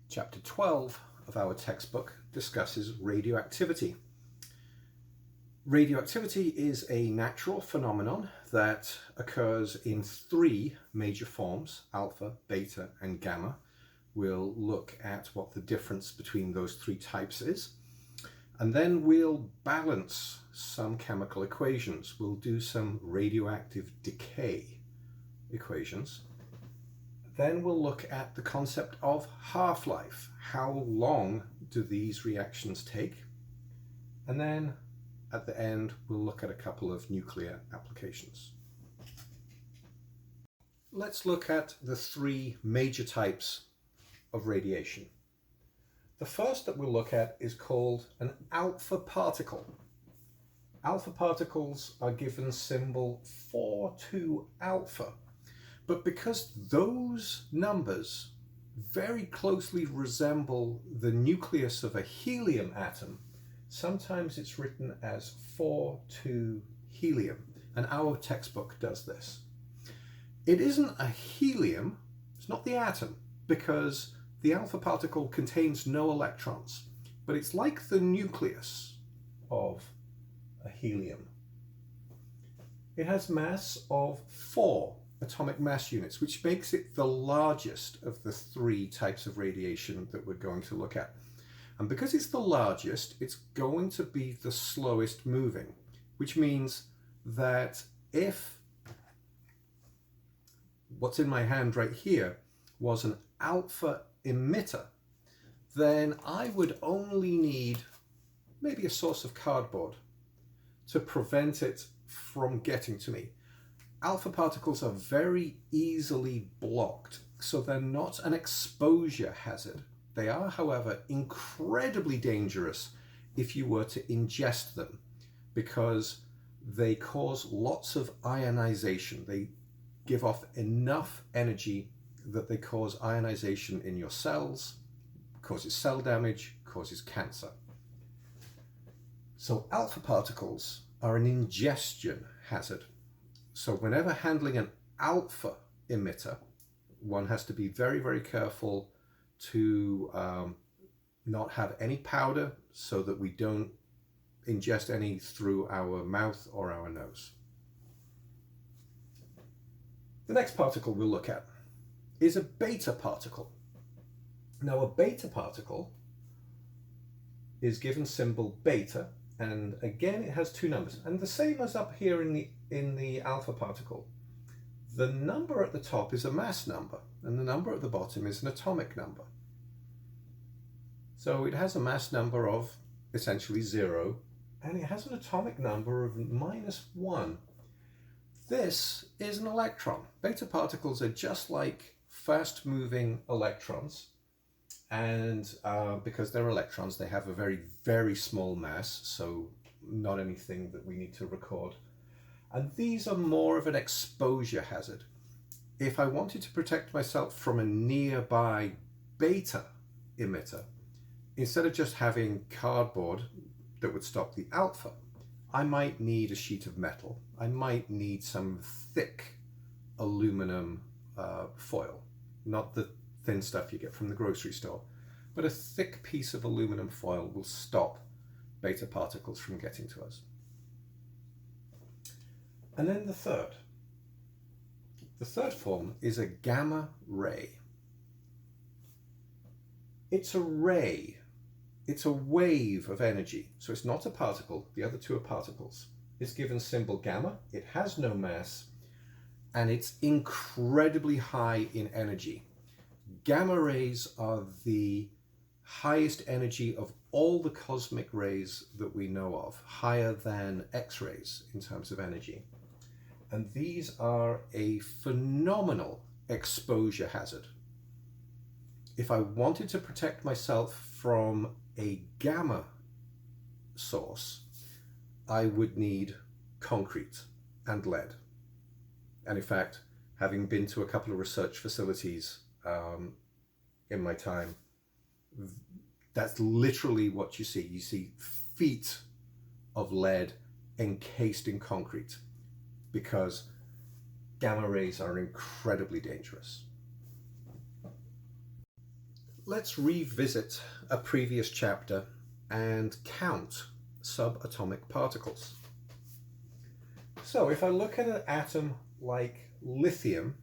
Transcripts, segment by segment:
Chapter 12 of our textbook discusses radioactivity. Radioactivity is a natural phenomenon that occurs in three major forms: alpha, beta, and gamma. We'll look at what the difference between those three types is. And then we'll balance some chemical equations. We'll do some radioactive decay equations. Then we'll look at the concept of half-life. How long do these reactions take? And then at the end, we'll look at a couple of nuclear applications. Let's look at the three major types of radiation. The first that we'll look at is called an alpha particle. Alpha particles are given symbol 4-2 alpha. But because those numbers very closely resemble the nucleus of a helium atom, sometimes it's written as 4-2 helium, and our textbook does this. It isn't a helium, it's not the atom, because the alpha particle contains no electrons, but it's like the nucleus of a helium. It has mass of 4 atomic mass units, which makes it the largest of the three types of radiation that we're going to look at. And because it's the largest, it's going to be the slowest moving, which means that if what's in my hand right here was an alpha emitter, then I would only need maybe a source of cardboard to prevent it from getting to me. Alpha particles are very easily blocked, so they're not an exposure hazard. They are, however, incredibly dangerous if you were to ingest them, because they cause lots of ionization. They give off enough energy that they cause ionization in your cells, causes cell damage, causes cancer. So alpha particles are an ingestion hazard. So whenever handling an alpha emitter, one has to be very, very careful to not have any powder so that we don't ingest any through our mouth or our nose. The next particle we'll look at is a beta particle. Now, a beta particle is given symbol beta, and again it has two numbers, and the same as up here in the alpha particle. The number at the top is a mass number, and the number at the bottom is an atomic number. So it has a mass number of essentially 0, and it has an atomic number of -1. This is an electron. Beta particles are just like fast-moving electrons, and because they're electrons, they have a very, very small mass, so not anything that we need to record. And these are more of an exposure hazard. If I wanted to protect myself from a nearby beta emitter, instead of just having cardboard that would stop the alpha, I might need a sheet of metal. I might need some thick aluminum foil, not the thin stuff you get from the grocery store, but a thick piece of aluminum foil will stop beta particles from getting to us. And then the third form is a gamma ray. It's a ray. It's a wave of energy. So it's not a particle. The other two are particles. It's given symbol gamma. It has no mass, and it's incredibly high in energy. Gamma rays are the highest energy of all the cosmic rays that we know of, higher than X-rays in terms of energy. And these are a phenomenal exposure hazard. If I wanted to protect myself from a gamma source, I would need concrete and lead. And in fact, having been to a couple of research facilities in my time, that's literally what you see. You see feet of lead encased in concrete, because gamma rays are incredibly dangerous. let's revisit a previous chapter and count subatomic particles. So if I look at an atom like lithium,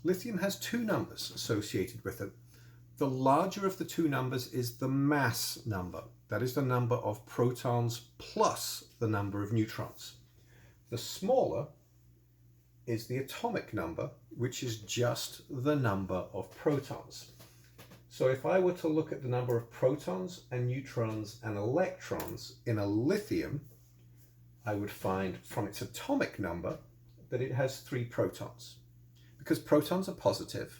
lithium has two numbers associated with it. The larger of the two numbers is the mass number. That is the number of protons plus the number of neutrons. The smaller is the atomic number, which is just the number of protons. So if I were to look at the number of protons and neutrons and electrons in a lithium, I would find from its atomic number that it has 3 protons. Because protons are positive,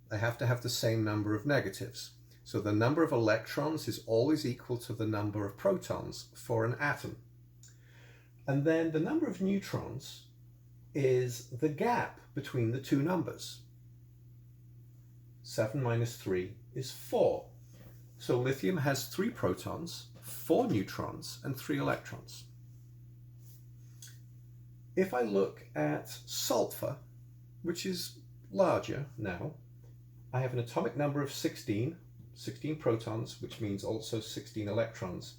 they have to have the same number of negatives. So the number of electrons is always equal to the number of protons for an atom. And then the number of neutrons is the gap between the two numbers. 7 minus 3 is 4. So lithium has 3 protons, 4 neutrons, and 3 electrons. If I look at sulfur, which is larger now, I have an atomic number of 16 protons, which means also 16 electrons,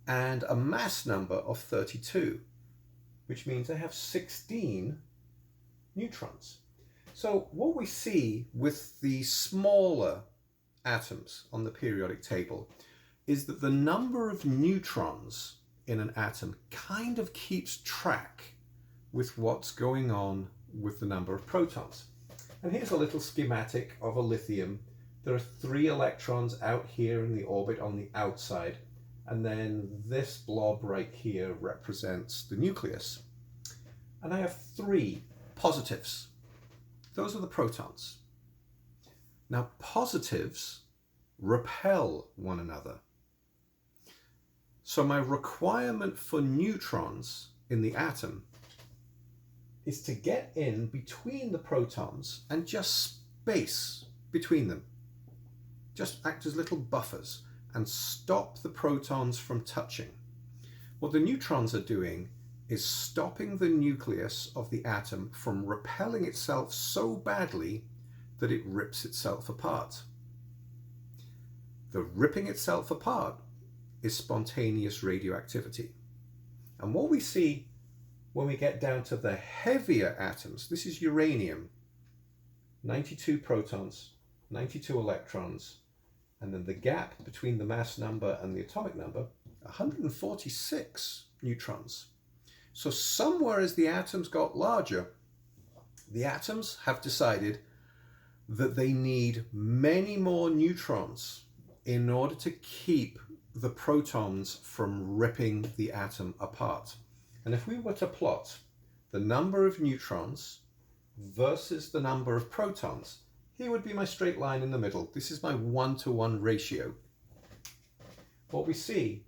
and a mass number of 32, which means I have 16 neutrons. So what we see with the smaller atoms on the periodic table is that the number of neutrons in an atom kind of keeps track with what's going on with the number of protons. And here's a little schematic of a lithium. There are 3 electrons out here in the orbit on the outside, and then this blob right here represents the nucleus. And I have 3 positives. Those are the protons. Now, positives repel one another. So my requirement for neutrons in the atom is to get in between the protons and just space between them. Just act as little buffers and stop the protons from touching. What the neutrons are doing is stopping the nucleus of the atom from repelling itself so badly that it rips itself apart. The ripping itself apart is spontaneous radioactivity. And what we see when we get down to the heavier atoms, this is uranium, 92 protons, 92 electrons, and then the gap between the mass number and the atomic number, 146 neutrons. So somewhere as the atoms got larger, the atoms have decided that they need many more neutrons in order to keep the protons from ripping the atom apart. And if we were to plot the number of neutrons versus the number of protons, here would be my straight line in the middle. This is my 1-to-1 ratio. What we see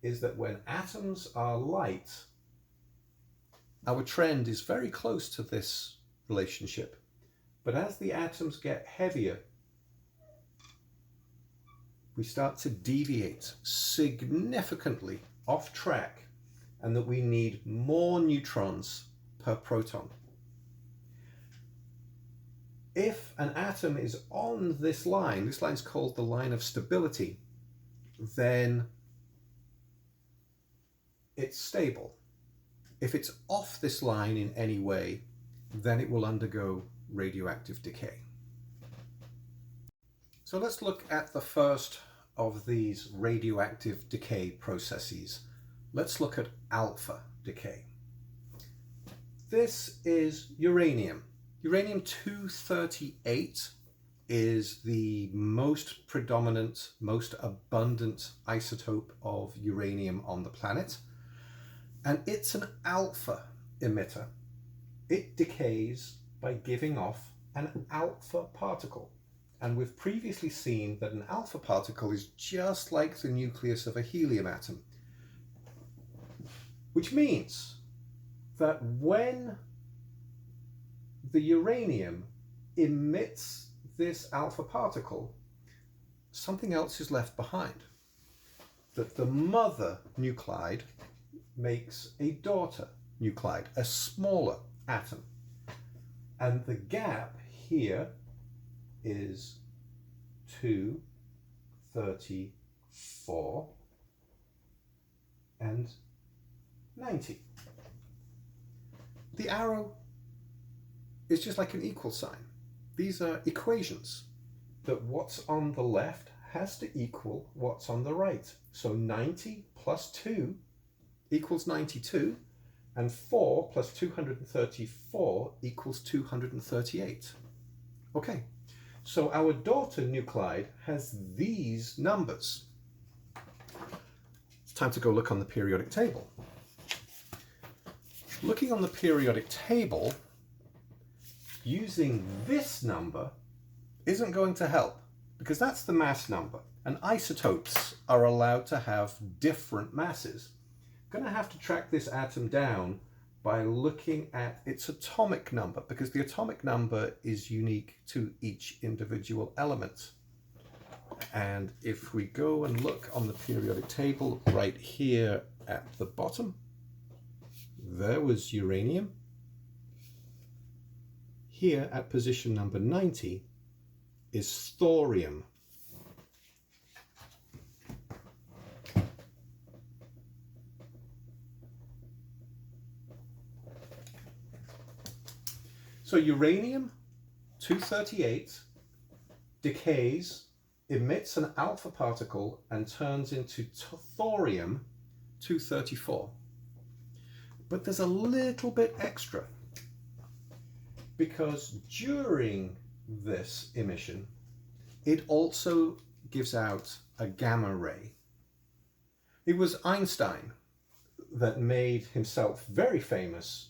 is that when atoms are light, our trend is very close to this relationship. But as the atoms get heavier, we start to deviate significantly off track, and that we need more neutrons per proton. If an atom is on this line is called the line of stability, then it's stable. If it's off this line in any way, then it will undergo radioactive decay. So let's look at the first of these radioactive decay processes. Let's look at alpha decay. This is uranium. Uranium-238 is the most predominant, most abundant isotope of uranium on the planet. And it's an alpha emitter. It decays by giving off an alpha particle. And we've previously seen that an alpha particle is just like the nucleus of a helium atom, which means that when the uranium emits this alpha particle, something else is left behind. That the mother nuclide makes a daughter nuclide, a smaller atom. And the gap here is 2 234, and 90. The arrow is just like an equal sign. These are equations, that what's on the left has to equal what's on the right. So 90 plus 2 equals 92, and 4 plus 234 equals 238. Okay, so our daughter nuclide has these numbers. It's time to go look on the periodic table. Looking on the periodic table, using this number isn't going to help, because that's the mass number, and isotopes are allowed to have different masses. I'm going to have to track this atom down by looking at its atomic number, because the atomic number is unique to each individual element. And if we go and look on the periodic table right here at the bottom, there was uranium. Here at position number 90 is thorium. So uranium-238 decays, emits an alpha particle, and turns into thorium-234. But there's a little bit extra, because during this emission, it also gives out a gamma ray. It was Einstein that made himself very famous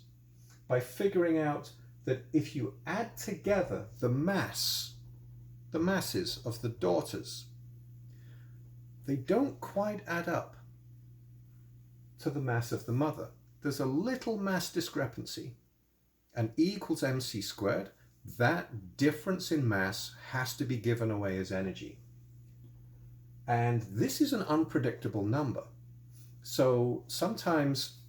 by figuring out that if you add together the masses of the daughters, they don't quite add up to the mass of the mother. There's a little mass discrepancy, and E equals mc squared. That difference in mass has to be given away as energy. And this is an unpredictable number. So sometimes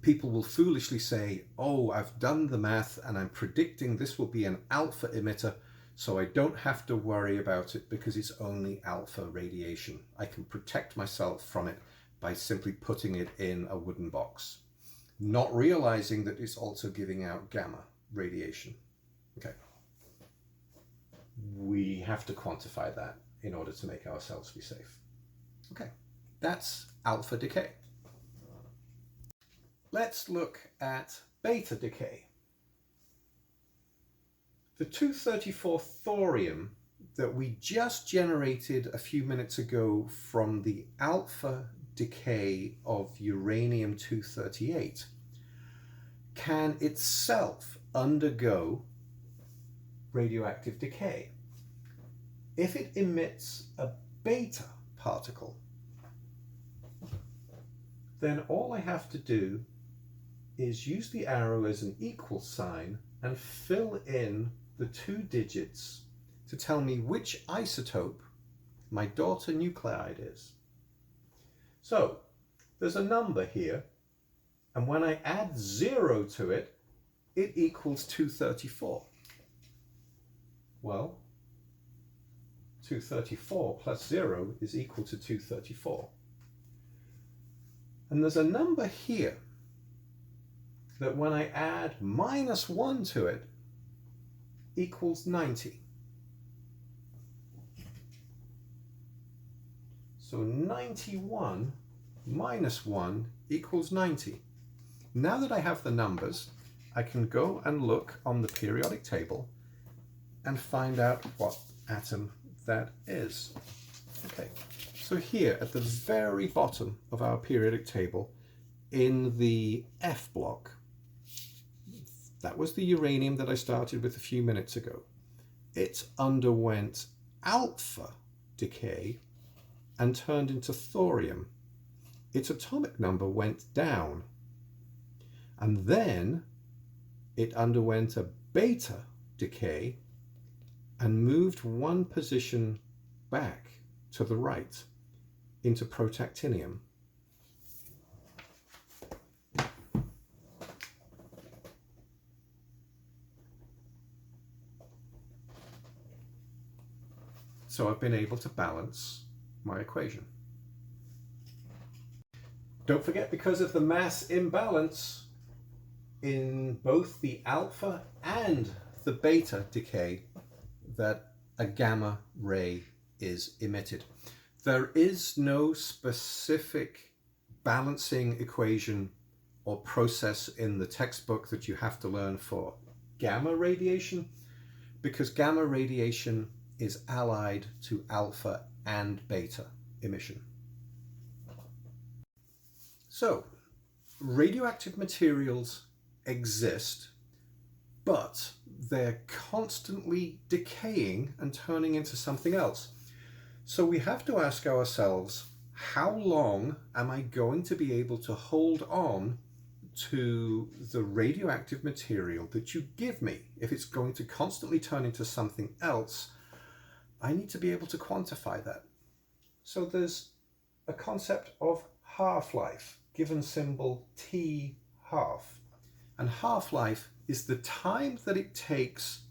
people will foolishly say, oh, I've done the math and I'm predicting this will be an alpha emitter, so I don't have to worry about it because it's only alpha radiation. I can protect myself from it by simply putting it in a wooden box, not realizing that it's also giving out gamma radiation. Okay. We have to quantify that in order to make ourselves be safe. Okay, that's alpha decay. Let's look at beta decay. The 234 thorium that we just generated a few minutes ago from the alpha decay of uranium-238 can itself undergo radioactive decay. If it emits a beta particle, then all I have to do is use the arrow as an equal sign and fill in the 2 digits to tell me which isotope my daughter nuclide is. So there's a number here, and when I add 0 to it, it equals 234. Well, 234 plus 0 is equal to 234. And there's a number here that when I add -1 to it equals 90. So 91 minus 1 equals 90. Now that I have the numbers, I can go and look on the periodic table and find out what atom that is. Okay, so here at the very bottom of our periodic table, in the F block, that was the uranium that I started with a few minutes ago. It underwent alpha decay and turned into thorium. Its atomic number went down, and then it underwent a beta decay and moved 1 position back to the right into protactinium. So I've been able to balance my equation. Don't forget, because of the mass imbalance in both the alpha and the beta decay, that a gamma ray is emitted. There is no specific balancing equation or process in the textbook that you have to learn for gamma radiation, because gamma radiation is allied to alpha and beta emission. So, radioactive materials exist, but they're constantly decaying and turning into something else. So we have to ask ourselves, how long am I going to be able to hold on to the radioactive material that you give me? If it's going to constantly turn into something else, I need to be able to quantify that. So there's a concept of half-life, given symbol T half. And half-life is the time that it takes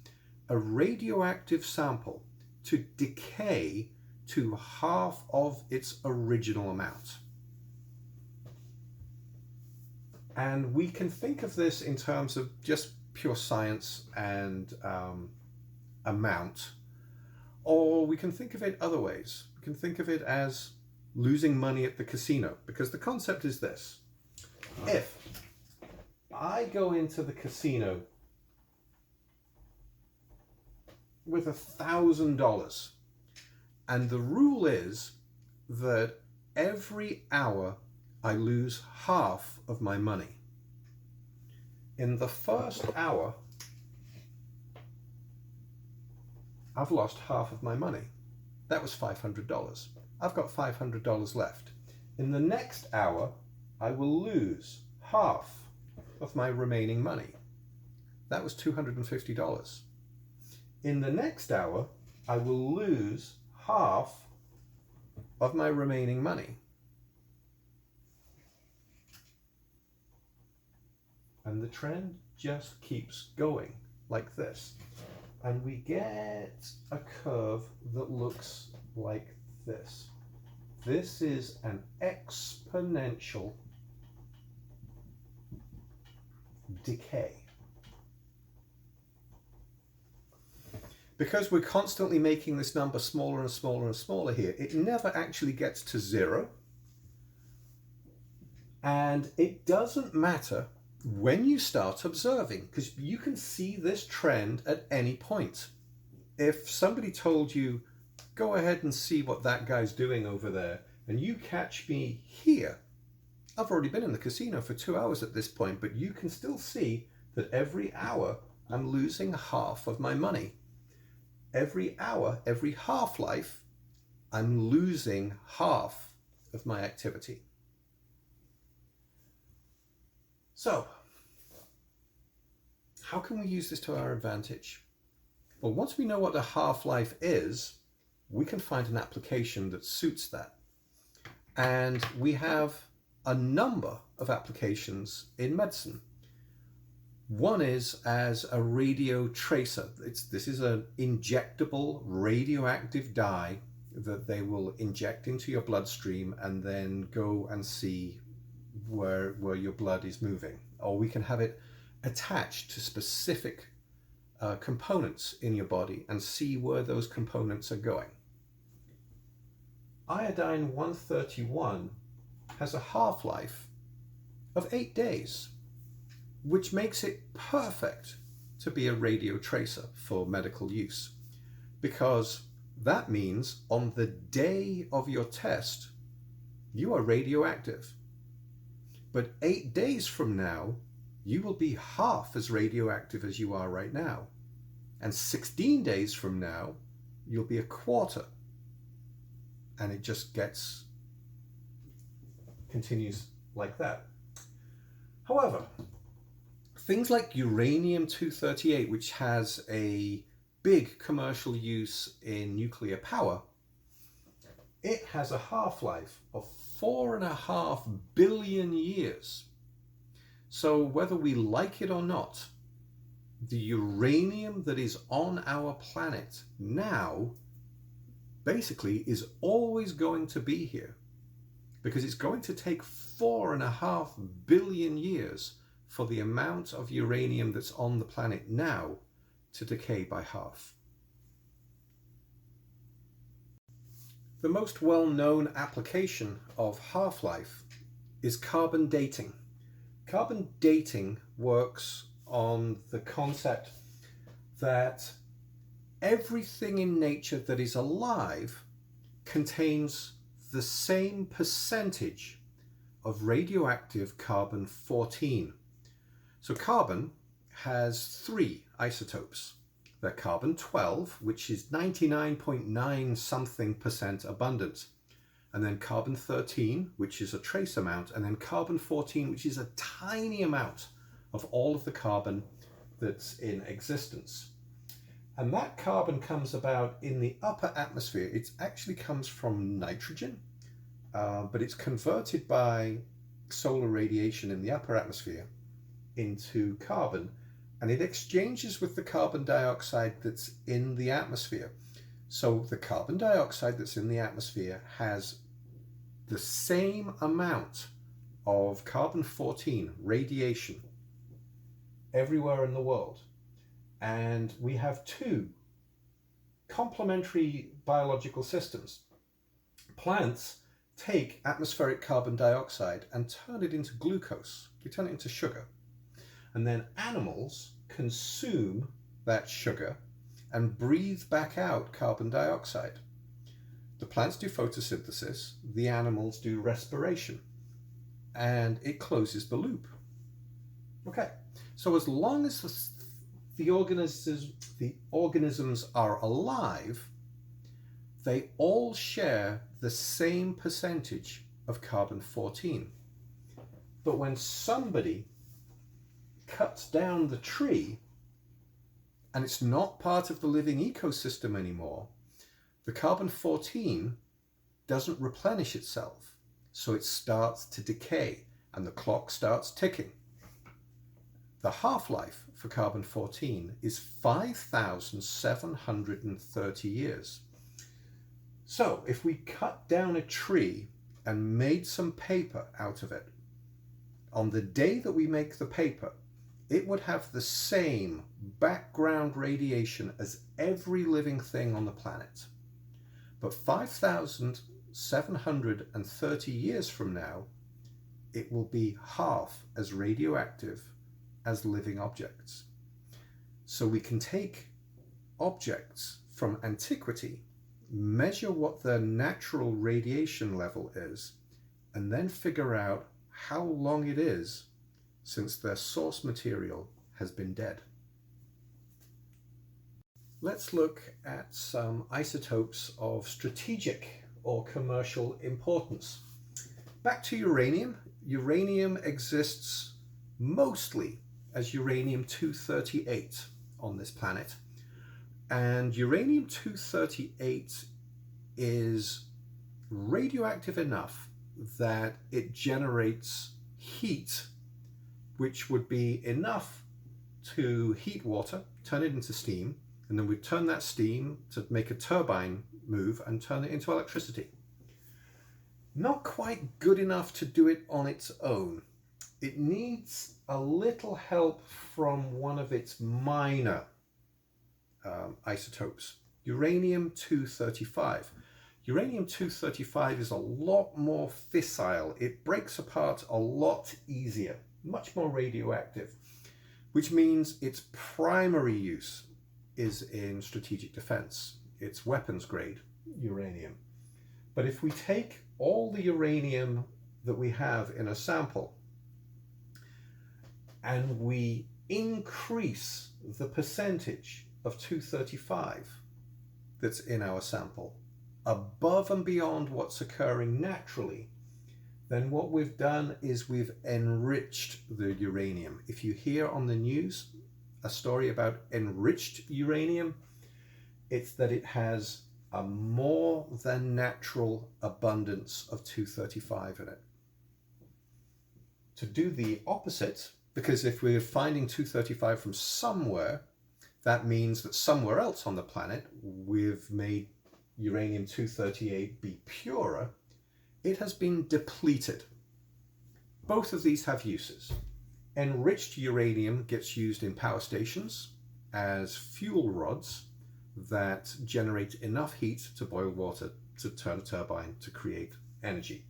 a radioactive sample to decay to half of its original amount. And we can think of this in terms of just pure science and amount, or we can think of it other ways. We can think of it as losing money at the casino, because the concept is this. If I go into the casino with $1,000, and the rule is that every hour I lose half of my money. In the first hour, I've lost half of my money. That was $500. I've got $500 left. In the next hour, I will lose half of my remaining money. That was $250. In the next hour, I will lose half of my remaining money. And the trend just keeps going like this. And we get a curve that looks like this. This is an exponential decay. Because we're constantly making this number smaller and smaller and smaller here, it never actually gets to zero. And it doesn't matter when you start observing, because you can see this trend at any point. If somebody told you, go ahead and see what that guy's doing over there, and you catch me here, I've already been in the casino for 2 hours at this point, but you can still see that every hour I'm losing half of my money. Every hour, every half-life, I'm losing half of my activity. So, how can we use this to our advantage? Well, once we know what a half-life is, we can find an application that suits that. And we have a number of applications in medicine. One is as a radio tracer. This is an injectable radioactive dye that they will inject into your bloodstream and then go and see where your blood is moving. Or we can have it attached to specific components in your body and see where those components are going. Iodine-131 has a half-life of 8 days, which makes it perfect to be a radio tracer for medical use, because that means on the day of your test, you are radioactive. But 8 days from now, you will be half as radioactive as you are right now. And 16 days from now, you'll be a quarter. And it just continues like that. However, things like uranium-238, which has a big commercial use in nuclear power, it has a half-life of 4.5 billion years. So whether we like it or not, the uranium that is on our planet now basically is always going to be here, because it's going to take 4.5 billion years for the amount of uranium that's on the planet now to decay by half. The most well-known application of half-life is carbon dating. Carbon dating works on the concept that everything in nature that is alive contains the same percentage of radioactive carbon-14. So carbon has 3 isotopes. They're carbon-12, which is 99.9 something % abundant, and then carbon-13, which is a trace amount, and then carbon-14, which is a tiny amount of all of the carbon that's in existence. And that carbon comes about in the upper atmosphere. It actually comes from nitrogen, but it's converted by solar radiation in the upper atmosphere into carbon, and it exchanges with the carbon dioxide that's in the atmosphere. So the carbon dioxide that's in the atmosphere has the same amount of carbon-14 radiation everywhere in the world. And we have 2 complementary biological systems. Plants take atmospheric carbon dioxide and turn it into glucose. They turn it into sugar. And then animals consume that sugar and breathe back out carbon dioxide. The plants do photosynthesis, the animals do respiration, and it closes the loop. Okay, so as long as the organisms are alive, they all share the same percentage of carbon-14. But when somebody cuts down the tree and it's not part of the living ecosystem anymore, the carbon-14 doesn't replenish itself, so it starts to decay and the clock starts ticking. The half-life for carbon-14 is 5,730 years. So if we cut down a tree and made some paper out of it, on the day that we make the paper, it would have the same background radiation as every living thing on the planet. But 5,730 years from now, it will be half as radioactive as living objects. So we can take objects from antiquity, measure what their natural radiation level is, and then figure out how long it is since their source material has been dead. Let's look at some isotopes of strategic or commercial importance. Back to uranium. Uranium exists mostly as uranium-238 on this planet. And uranium-238 is radioactive enough that it generates heat, which would be enough to heat water, turn it into steam, and then we turn that steam to make a turbine move and turn it into electricity. Not quite good enough to do it on its own. It needs a little help from one of its minor isotopes, uranium-235. Uranium-235 is a lot more fissile. It breaks apart a lot easier, much more radioactive, which means its primary use is in strategic defense. It's weapons grade uranium. But if we take all the uranium that we have in a sample and we increase the percentage of 235 that's in our sample above and beyond what's occurring naturally, then what we've done is we've enriched the uranium. If you hear on the news a story about enriched uranium, it's that it has a more than natural abundance of 235 in it. To do the opposite, because if we're finding 235 from somewhere, that means that somewhere else on the planet we've made uranium-238 be purer, it has been depleted. Both of these have uses. Enriched uranium gets used in power stations as fuel rods that generate enough heat to boil water to turn a turbine to create energy.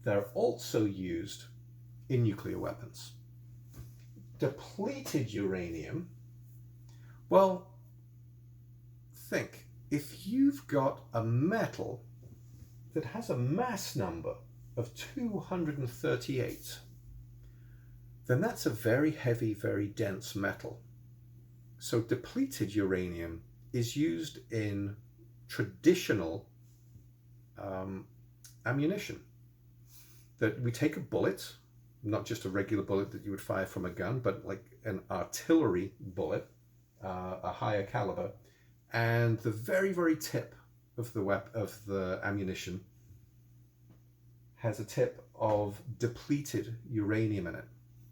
They're also used in nuclear weapons. Depleted uranium, well, think, if you've got a metal that has a mass number of 238, then that's a very heavy, very dense metal. So depleted uranium is used in traditional ammunition. That we take a bullet, not just a regular bullet that you would fire from a gun, but like an artillery bullet, a higher caliber, and the very, very tip of the ammunition has a tip of depleted uranium in it,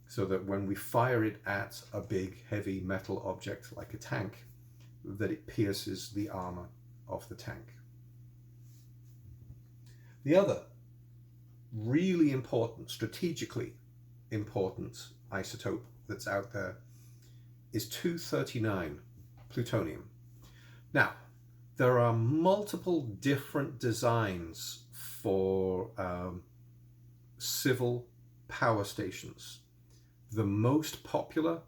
so that when we fire it at a big, heavy metal object like a tank, that it pierces the armor of the tank. The other really important, strategically important isotope that's out there is 239 plutonium. Now, there are multiple different designs for civil power stations. The most popular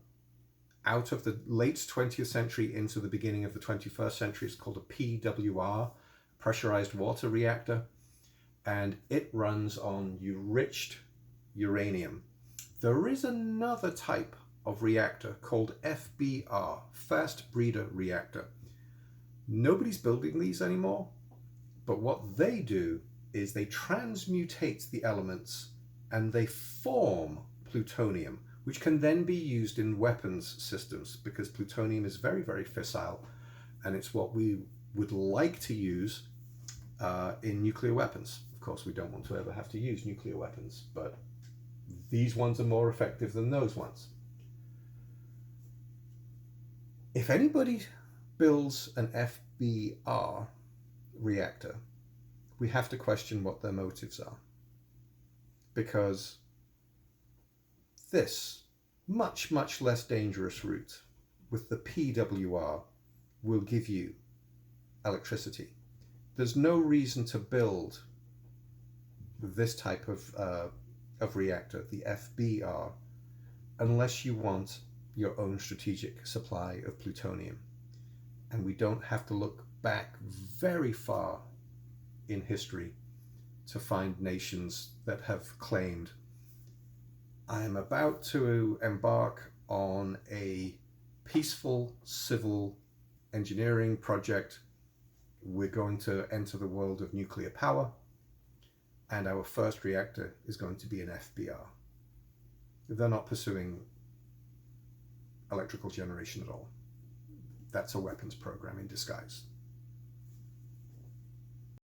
out of the late 20th century into the beginning of the 21st century is called a PWR, pressurized water reactor, and it runs on enriched uranium. There is another type of reactor called FBR, fast breeder reactor. Nobody's building these anymore, but what they do is they transmutate the elements and they form plutonium, which can then be used in weapons systems, because plutonium is very, very fissile, and it's what we would like to use in nuclear weapons. Of course, we don't want to ever have to use nuclear weapons, but these ones are more effective than those ones. If anybody builds an FBR reactor, we have to question what their motives are, because this much, much less dangerous route with the PWR will give you electricity. There's no reason to build this type of reactor, the FBR, unless you want your own strategic supply of plutonium. And we don't have to look back very far in history to find nations that have claimed, I am about to embark on a peaceful civil engineering project. We're going to enter the world of nuclear power, and our first reactor is going to be an FBR. They're not pursuing electrical generation at all. That's a weapons program in disguise.